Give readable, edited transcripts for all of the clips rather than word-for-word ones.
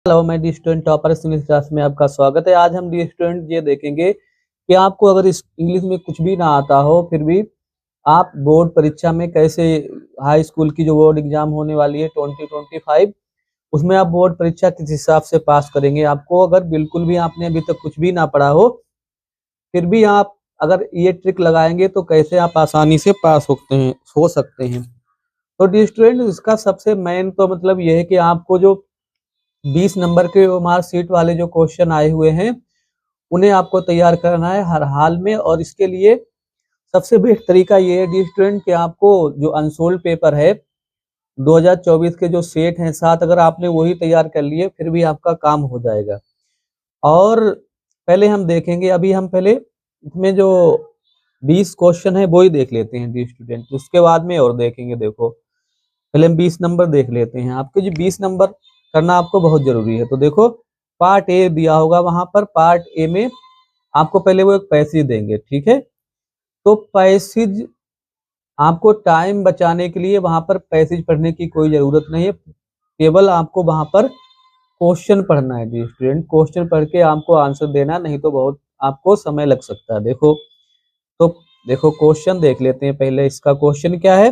Hello, मैं dear student topper English class में आपका स्वागत है। आज हम डी स्टूडेंट ये देखेंगे कि आपको अगर इस इंग्लिश में कुछ भी ना आता हो फिर भी आप बोर्ड परीक्षा में कैसे हाई स्कूल की जो बोर्ड एग्जाम होने वाली है 2025 उसमें आप बोर्ड परीक्षा किस हिसाब से पास करेंगे। आपको अगर बिल्कुल भी आपने अभी तक कुछ भी ना पढ़ा हो फिर भी आप अगर ये ट्रिक लगाएंगे तो कैसे आप आसानी से पास हो सकते हैं। तो डी स्टूडेंट इसका सबसे मेन तो मतलब यह है कि आपको जो 20 नंबर के मार्कशीट वाले जो क्वेश्चन आए हुए हैं उन्हें आपको तैयार करना है हर हाल में। और इसके लिए सबसे बेस्ट तरीका ये है डी स्टूडेंट कि आपको जो अनसोल्ड पेपर है 2024 के जो सेट हैं 7 अगर आपने वही तैयार कर लिए फिर भी आपका काम हो जाएगा। और पहले हम देखेंगे, अभी हम पहले इसमें जो 20 क्वेश्चन है वो ही देख लेते हैं डी स्टूडेंट, उसके बाद में और देखेंगे। देखो पहले हम 20 नंबर देख लेते हैं। आपके जो 20 नंबर करना आपको बहुत जरूरी है। तो देखो पार्ट ए दिया होगा, वहां पर पार्ट ए में आपको पहले वो एक पैसेज देंगे, ठीक है। तो पैसेज आपको टाइम बचाने के लिए वहां पर पैसेज पढ़ने की कोई जरूरत नहीं है, केवल आपको वहां पर क्वेश्चन पढ़ना है डी स्टूडेंट। क्वेश्चन पढ़ के आपको आंसर देना, नहीं तो बहुत आपको समय लग सकता है। देखो तो देखो क्वेश्चन देख लेते हैं पहले। इसका क्वेश्चन क्या है,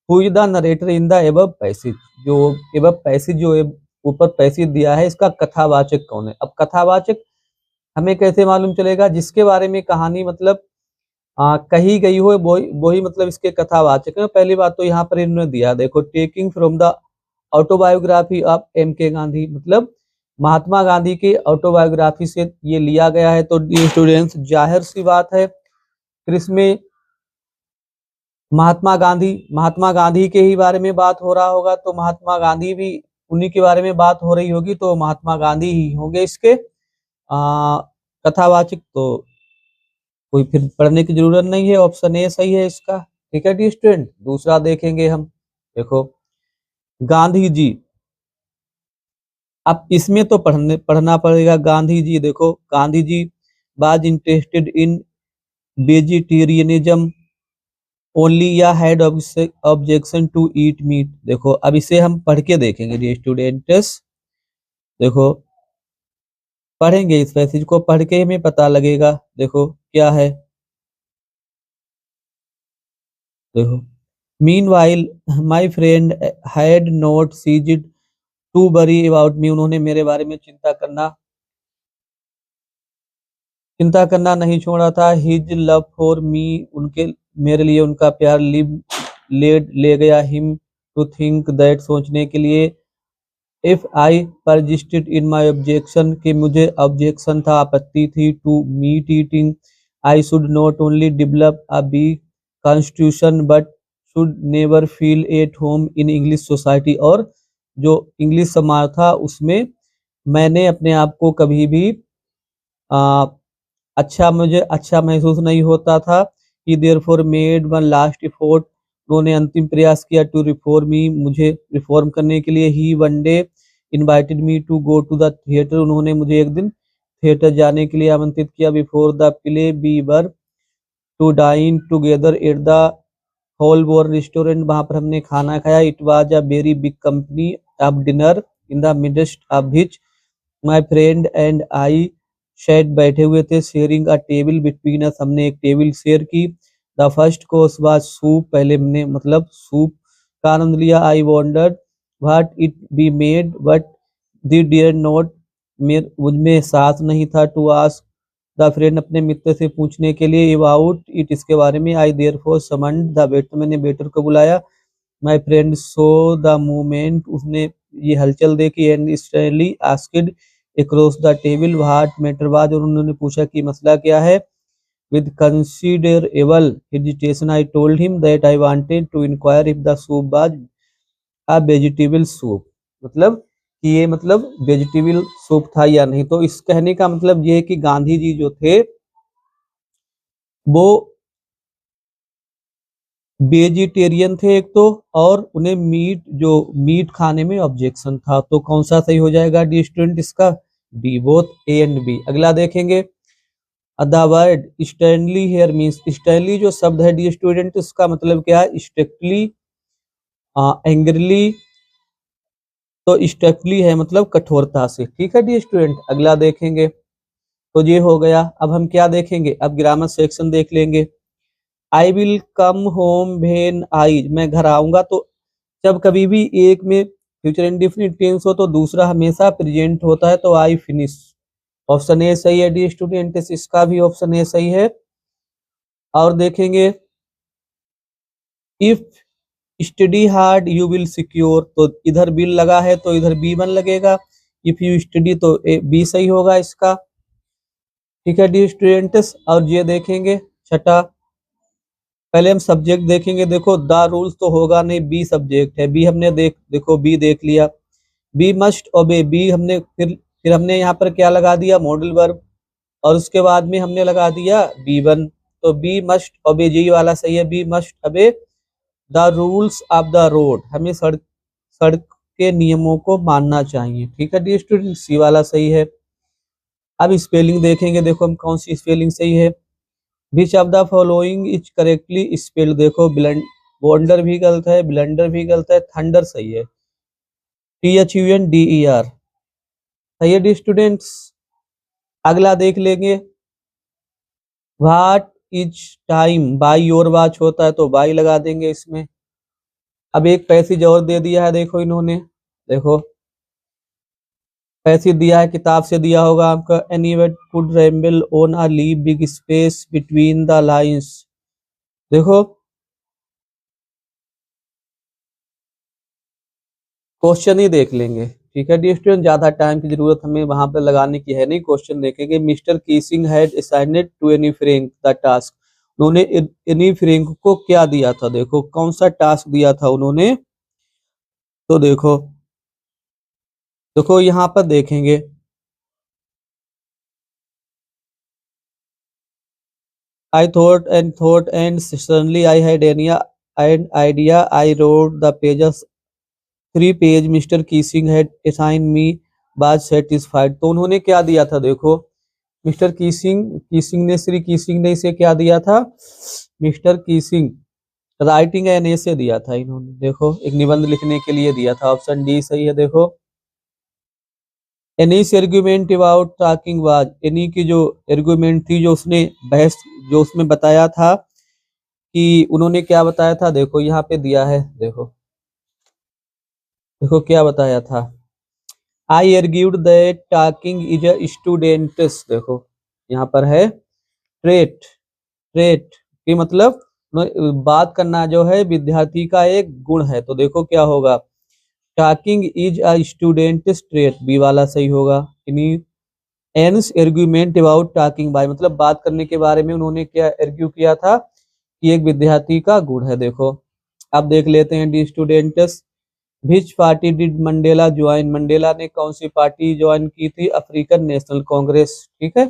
who is the narrator in the above passage. जो एबव पैसेज जो ऊपर पैसेज दिया है इसका कथावाचक कौन है। अब कथावाचक हमें कैसे मालूम चलेगा, जिसके बारे में कहानी मतलब कही गई हो वही मतलब इसके कथावाचक है। पहली बात तो यहाँ पर इन्होंने दिया, देखो taking from the autobiography of M.K. Gandhi, मतलब महात्मा गांधी के ऑटोबायोग्राफी से ये लिया गया है। तो स्टूडेंट्स जाहिर सी बात है फिर इसमें महात्मा गांधी के ही बारे में बात हो रहा होगा, तो महात्मा गांधी भी उन्हीं के बारे में बात हो रही होगी, तो महात्मा गांधी ही होंगे इसके कथावाचक। तो कोई फिर पढ़ने की जरूरत नहीं है, ऑप्शन ए सही है इसका। ठीक है डी स्टूडेंट, दूसरा देखेंगे हम। देखो गांधी जी, अब इसमें तो पढ़ना पड़ेगा। गांधी जी, देखो Gandhi ji was interested in vegetarianism only या had objection to eat meat. देखो अब इसे हम पढ़ के देखेंगे डी स्टूडेंट्स। देखो पढ़ेंगे, इस पैसेज को पढ़ के हमें पता लगेगा। देखो क्या है, देखो meanwhile my friend had not ceased to worry about me. उन्होंने मेरे बारे में चिंता करना नहीं छोड़ा था। हिज लव फॉर मी, उनके मेरे लिए उनका प्यार ले गया हिम टू थिंक दैट, सोचने के लिए। If I परजिस्टेड in my objection, कि मुझे ऑब्जेक्शन था, आपत्ति थी, to meat eating, I should not only develop a be constitution but should never feel at home in English society. और जो इंग्लिश समाज था उसमें मैंने अपने आप को कभी भी मुझे अच्छा महसूस नहीं होता था। He therefore made one last effort, उन्होंने अंतिम प्रयास किया, टू रिफॉर्म मी, मुझे रिफॉर्म करने के लिए। He one day invited me to go to the theatre, उन्होंने मुझे एक दिन थिएटर जाने के लिए आमंत्रित किया। Before the play we were to dine together at the होल वॉर रेस्टोरेंट, वहां पर हमने खाना खाया। It was a very big company of dinner in the midst of which my friend and I शायद बैठे हुए थे। Sharing a table between us, हमने एक टेबल शेयर की। The first course was soup, पहले हमने मतलब सूप का आनंद लिया। I wondered what it be made but the dear not, मुझमें एहसास नहीं था। टू आस्क द फ्रेंड, अपने मित्र से पूछने के लिए। अबाउट इट, इसके बारे में। I therefore summoned the waiter, मैंने वेटर को बुलाया। My friend saw the movement, उसने ये हलचल देखी। And Stanley asked across the table what matter was, और उन्होंने पूछा कि मसला क्या है। With considerable hesitation I told him that I wanted to inquire if the soup was a vegetable soup, मतलब कि ये मतलब वेजिटेबल सूप था या नहीं। तो इस कहने का मतलब ये है कि गांधी जी जो थे वो वेजिटेरियन थे एक तो, और उन्हें मीट खाने में ऑब्जेक्शन था। तो कौन सा सही हो जाएगा डी स्टूडेंट इसका, D, both A and B. अगला देखेंगे, the word standly here means, standly जो शब्द है डी स्टूडेंट इसका मतलब क्या है, स्ट्रिक्टली, एंग्रली। तो स्ट्रिक्टली है मतलब कठोरता से। ठीक है डी स्टूडेंट, अगला देखेंगे। तो ये हो गया। अब हम क्या देखेंगे, अब ग्रामर सेक्शन देख लेंगे। I will come home when I, मैं घर आऊंगा। तो जब कभी भी एक में फ्यूचर इंडेफिनिट टेंस हो तो दूसरा हमेशा प्रेजेंट होता है, तो आई फिनिश। ऑप्शन ए सही है डी स्टूडेंट, इसका भी ऑप्शन ए सही है। और देखेंगे, if study hard you will secure, तो इधर विल लगा है तो इधर बी वन लगेगा। इफ यू स्टडी तो बी सही होगा इसका। ठीक है डी स्टूडेंट्स, और ये देखेंगे छठा। पहले हम सब्जेक्ट देखेंगे। देखो द रूल्स तो होगा नहीं, बी सब्जेक्ट है। बी हमने देखो बी देख लिया। बी मस्ट ओबे, बी हमने फिर हमने यहाँ पर क्या लगा दिया, मॉडल वर्ब, और उसके बाद में हमने लगा दिया बी वन। तो बी मस्ट ओबे, जी वाला सही है, B must obey the rules of the road, हमें सड़क सड़क के नियमों को मानना चाहिए। ठीक है डी स्टूडेंट, सी वाला सही है। अब स्पेलिंग देखेंगे, देखो हम कौन सी स्पेलिंग सही है। Which of the following is correctly spelled, देखो वंडर भी गलत है, ब्लेंडर भी गलत है, थंडर सही है। THUNDER सही है डी स्टूडेंट्स। अगला देख लेंगे, what is time by your watch होता है तो बाई लगा देंगे इसमें। अब एक पैसेज और दे दिया है, देखो इन्होंने, देखो पैसेज दिया है, किताब से दिया होगा आपका। Any word could ramble on a leave big space between the lines, देखो क्वेश्चन ही देख लेंगे। ठीक है डी स्टूडेंट, ज्यादा टाइम की जरूरत हमें वहां पर लगाने की है नहीं, क्वेश्चन देखेंगे। Mister Keesing had assigned to Anne Frank the task, उन्होंने एनी फ्रैंक को क्या दिया था, देखो कौन सा टास्क दिया था उन्होंने। तो देखो देखो यहाँ पर देखेंगे, I thought and suddenly I had an idea I wrote the pages 3 page mister Keesing had assign me was satisfied. तो उन्होंने क्या दिया था, देखो मिस्टर कीसिंग ने, श्री कीसिंग ने इसे क्या दिया था, मिस्टर कीसिंग राइटिंग एन एसे दिया था इन्होंने, देखो एक निबंध लिखने के लिए दिया था। ऑप्शन डी सही है। देखो any argument about talking was, any की जो आर्गुमेंट थी, जो उसने बहस जो उसमें बताया था, कि उन्होंने क्या बताया था, देखो यहाँ पे दिया है, देखो देखो क्या बताया था। I argued that talking is a students, देखो यहाँ पर है ट्रेट, ट्रेट की मतलब बात करना जो है विद्यार्थी का एक गुण है। तो देखो क्या होगा, talking is a students trait, B वाला सही होगा। An argument about talking by, मतलब बात करने के बारे में उन्होंने क्या आर्ग्यू किया था, कि एक विद्यार्थी का गुण है। देखो अब देख लेते हैं D students, which party did Mandela join, Mandela ने कौन सी पार्टी ज्वाइन की थी, अफ्रीकन नेशनल कांग्रेस। ठीक है।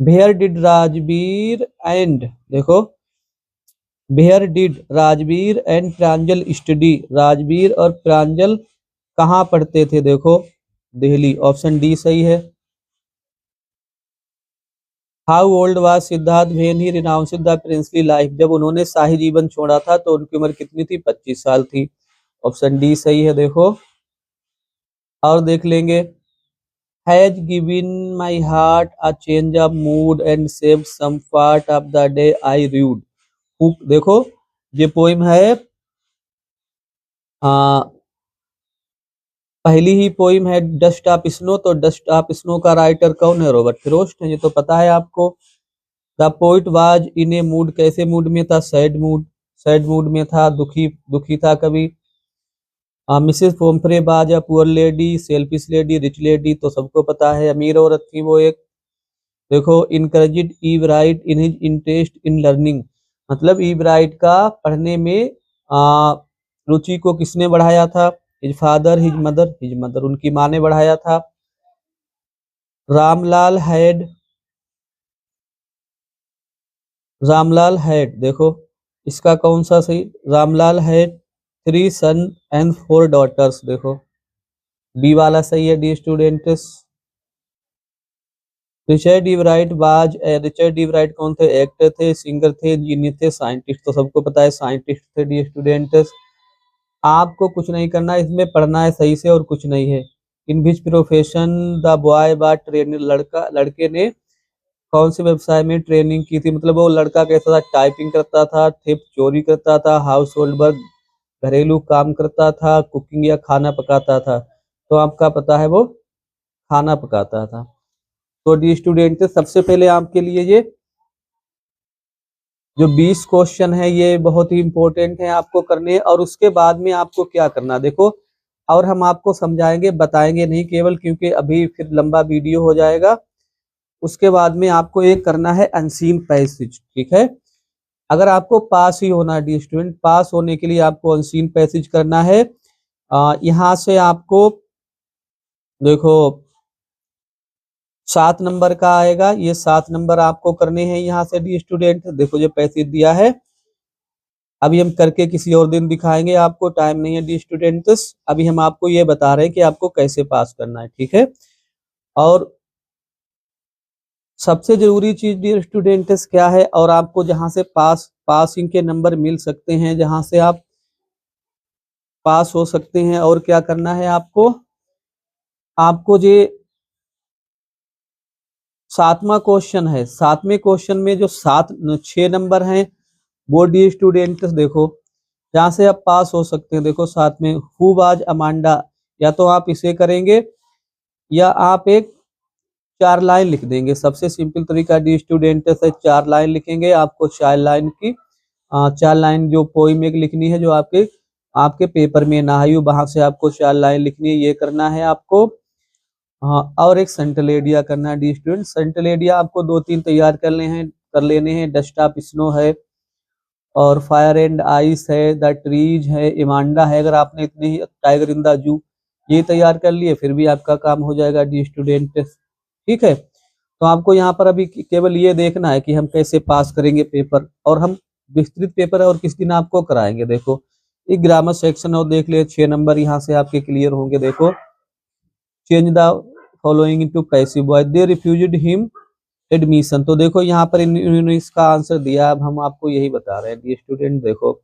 वेयर डिड राजवीर एंड, देखो where did Rajveer and Pranjal study, Rajveer और प्रांजल कहाँ पढ़ते थे, देखो दिल्ली। ऑप्शन डी सही है। How old was Siddharth when he renounced the princely life, जब उन्होंने शाही जीवन छोड़ा था तो उनकी उम्र कितनी थी, 25 साल थी। ऑप्शन डी सही है। देखो और देख लेंगे, has given my heart a change of mood and save some part of the day I read, देखो ये पोइम है, पहली ही पोइम है डस्ट ऑफ स्नो, तो डस्ट ऑफ स्नो का राइटर कौन है, रॉबर्ट फ्रॉस्ट है, ये तो पता है आपको। The poet was in A mood, कैसे मूड में था, सैड मूड, सैड मूड में था, दुखी दुखी था कभी। Mrs Pomfrey was a poor lady, selfish lady, rich lady, तो सबको पता है अमीर औरत थी वो एक। देखो encouraged Eve Wright in his interest in learning, मतलब ईव राइट का पढ़ने में रुचि को किसने बढ़ाया था, हिज फादर, हिज मदर, उनकी माँ ने बढ़ाया था। रामलाल हैड, रामलाल हैड, देखो इसका कौन सा सही, Ramlal had 3 son and 4 daughters, देखो बी वाला सही है डी स्टूडेंट्स। रिचर्ड ईवराइट बाज, रिचर्ड ईवराइट कौन थे, एक्टर थे, सिंगर थे, इंजीनियर थे, साइंटिस्ट, तो सबको पता है साइंटिस्ट थे डी स्टूडेंट्स। आपको कुछ नहीं करना है, इसमें पढ़ना है सही से और कुछ नहीं है। इन विच प्रोफेशन द बॉय बा ट्रेनर, लड़के ने कौन से व्यवसाय में ट्रेनिंग की थी, मतलब वो लड़का कैसा था, टाइपिंग करता था, थेफ्ट चोरी करता था, हाउस होल्ड वर्क घरेलू काम करता था, कुकिंग या खाना पकाता था। तो आपका पता है वो खाना पकाता था। तो डी स्टूडेंट सबसे पहले आपके लिए ये जो 20 क्वेश्चन है ये बहुत ही इंपॉर्टेंट है आपको करने, और उसके बाद में आपको क्या करना देखो, और हम आपको समझाएंगे बताएंगे नहीं केवल, क्योंकि अभी फिर लंबा वीडियो हो जाएगा। उसके बाद में आपको एक करना है अनसीन पैसेज, ठीक है। अगर आपको पास ही होना है डी स्टूडेंट, पास होने के लिए आपको अनसीन पैसेज करना है। यहाँ से आपको देखो 7 नंबर का आएगा, ये 7 नंबर आपको करने हैं यहाँ से डी स्टूडेंट। देखो जो पैसेज दिया है, अभी हम करके किसी और दिन दिखाएंगे, आपको टाइम नहीं है डी स्टूडेंट्स। अभी हम आपको ये बता रहे हैं कि आपको कैसे पास करना है, ठीक है। और सबसे जरूरी चीज डियर स्टूडेंट्स क्या है, और आपको जहां से पासिंग के नंबर मिल सकते हैं, जहां से आप पास हो सकते हैं, और क्या करना है आपको, आपको ये 7वां क्वेश्चन है, 7वें क्वेश्चन में जो 6 नंबर हैं वो डी स्टूडेंट्स देखो जहां से आप पास हो सकते हैं। देखो 7 में हु वाज अमांडा, या तो आप इसे करेंगे या आप एक 4 लाइन लिख देंगे। सबसे सिंपल तरीका डी स्टूडेंट से 4 लाइन लिखेंगे। आपको 4 लाइन की 4 लाइन जो पोइम एक लिखनी है, जो आपके आपके पेपर में ना आई वहां से आपको 4 लाइन लिखनी है, ये करना है आपको। हाँ, और एक सेंटलेडिया करना है डी स्टूडेंट। सेंटलेडिया आपको 2-3 तैयार कर लेने हैं। डस्ट ऑफ स्नो है, और फायर एंड आइस है, द ट्रीज है, इमांडा है। अगर आपने इतने ही टाइगर इन द जू ये तैयार कर लिए, फिर भी आपका काम हो जाएगा डी स्टूडेंट, ठीक है। तो आपको यहाँ पर अभी केवल ये देखना है कि हम कैसे पास करेंगे पेपर, और हम विस्तृत पेपर और किस दिन आपको कराएंगे। देखो एक ग्रामर सेक्शन और देख ले, 6 नंबर यहाँ से आपके क्लियर होंगे। देखो change the following into passive voice, they refused him admission. तो देखो यहाँ पर इन्होंने इसका आंसर दिया, अब हम आपको यही बता रहे हैं डी स्टूडेंट। देखो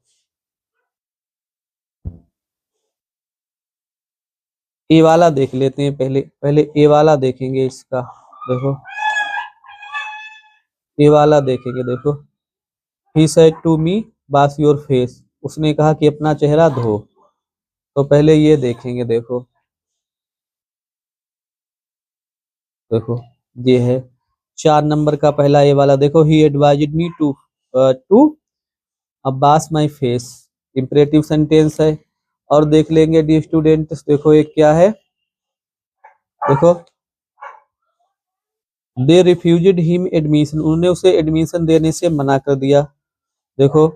ए वाला देख लेते हैं, पहले ए वाला देखेंगे इसका। देखो ए वाला देखेंगे। देखो he said to me wash your face, उसने कहा कि अपना चेहरा धो। तो पहले ये देखेंगे। देखो देखो ये है 4 नंबर का पहला ए वाला। देखो ही एडवाइज्ड मी टू अब wash my face, imperative sentence है। और देख लेंगे डी स्टूडेंट्स, देखो एक क्या है, देखो दे रिफ्यूज्ड हिम एडमिशन, उन्होंने उसे एडमिशन देने से मना कर दिया। देखो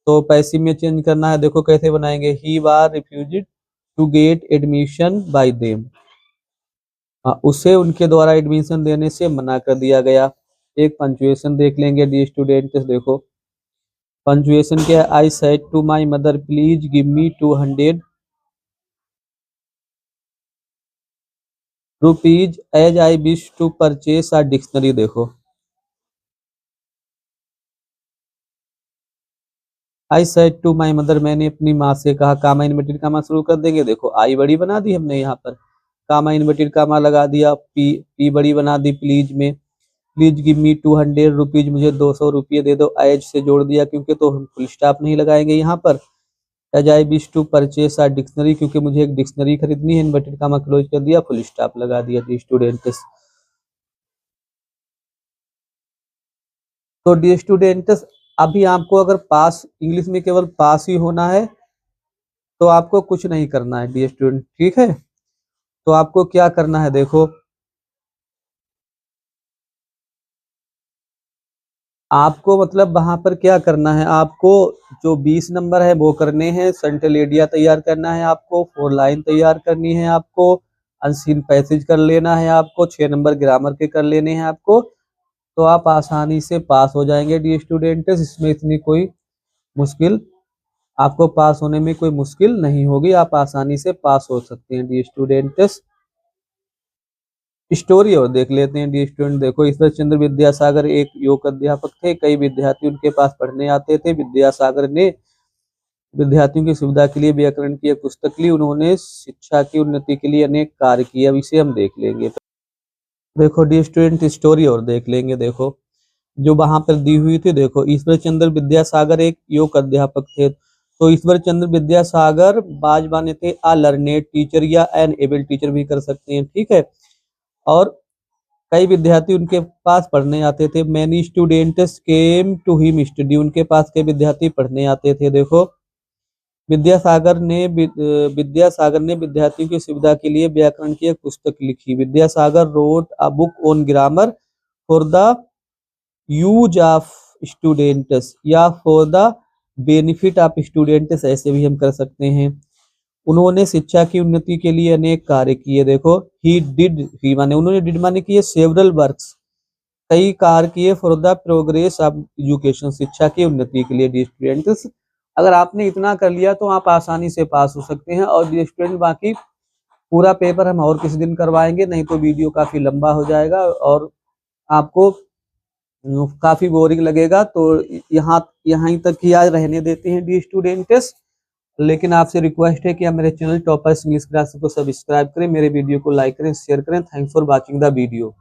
तो पैसिव में चेंज करना है। देखो कैसे बनाएंगे, he was refused to get admission by them, उसे उनके द्वारा एडमिशन देने से मना कर दिया गया। एक पंचुएशन देख लेंगे डी स्टूडेंट्स। देखो पंचुएशन क्या है, I said to my mother please give me 200 rupees as I wish to purchase a dictionary. देखो I said to my mother, मैंने अपनी माँ से कहा, कामा इन्वर्टेड कामा शुरू कर देंगे। देखो आई बड़ी बना दी हमने यहाँ पर, कामा इन्वर्टेड कामा लगा दिया, पी पी बड़ी बना दी प्लीज में। प्लीज गिव मी 200 रुपीज, मुझे 200 रुपये दे दो। एज से जोड़ दिया क्योंकि, तो हम फुल स्टॉप नहीं लगाएंगे यहाँ पर। As I wish to purchase a dictionary, क्योंकि मुझे एक डिक्शनरी खरीदनी है, इन्वर्टेड कामा क्लोज कर दिया, फुल स्टॉप लगा दिया डी स्टूडेंट्स। तो डी स्टूडेंट्स अभी आपको अगर पास इंग्लिश में केवल पास ही होना है तो आपको कुछ नहीं करना है डी स्टूडेंट, ठीक है। तो आपको क्या करना है, देखो आपको मतलब वहां पर क्या करना है, आपको जो 20 नंबर है वो करने हैं। सेंटलेडिया तैयार करना है आपको, 4 लाइन तैयार करनी है आपको, अनसीन पैसेज कर लेना है आपको, 6 नंबर ग्रामर के कर लेने हैं आपको। तो आप आसानी से पास हो जाएंगे डी स्टूडेंट्स, इसमें इतनी कोई मुश्किल, आपको पास होने में कोई मुश्किल नहीं होगी, आप आसानी से पास हो सकते हैं डी स्टूडेंट्स। स्टोरी और देख लेते हैं डी स्टूडेंट। देखो ईश्वर चंद्र विद्यासागर एक योग अध्यापक थे, कई विद्यार्थी उनके पास पढ़ने आते थे। विद्यासागर ने विद्यार्थियों की सुविधा के लिए व्याकरण की एक पुस्तक ली। उन्होंने शिक्षा की उन्नति के लिए अनेक कार्य किए। अब इसे हम देख लेंगे। देखो डियर स्टूडेंट, स्टोरी और देख लेंगे। देखो जो वहां पर दी हुई थी, देखो ईश्वर चंद्र विद्यासागर एक योग अध्यापक थे। तो ईश्वर चंद्र विद्यासागर बाजवाने थे अ लर्नेड टीचर या एन एबल टीचर भी कर सकते हैं, ठीक है। और कई विद्यार्थी उनके पास पढ़ने आते थे। Many students came to him study, उनके पास कई विद्यार्थी पढ़ने आते थे। देखो विद्यासागर ने विद्यार्थियों की सुविधा के लिए व्याकरण की एक पुस्तक लिखी। Vidyasagar wrote a book on grammar for the use of students या for the benefit of students, ऐसे भी हम कर सकते हैं। उन्होंने शिक्षा की उन्नति के लिए अनेक कार्य किए। देखो ही माने उन्होंने डिड माने किए सेवरल वर्क्स, कई कार्य किए for the progress of education, शिक्षा की उन्नति के लिए। डियर स्टूडेंट्स, अगर आपने इतना कर लिया तो आप आसानी से पास हो सकते हैं। और डियर स्टूडेंट, बाकी पूरा पेपर हम और किसी दिन करवाएंगे, नहीं तो वीडियो काफी लंबा हो जाएगा और आपको काफी बोरिंग लगेगा। तो यहाँ तक ही आज रहने देते हैं डियर स्टूडेंट्स। लेकिन आपसे रिक्वेस्ट है कि आप मेरे चैनल टॉपर्स इंग्लिश क्लास को सब्सक्राइब करें, मेरे वीडियो को लाइक करें, शेयर करें। Thanks for watching the video.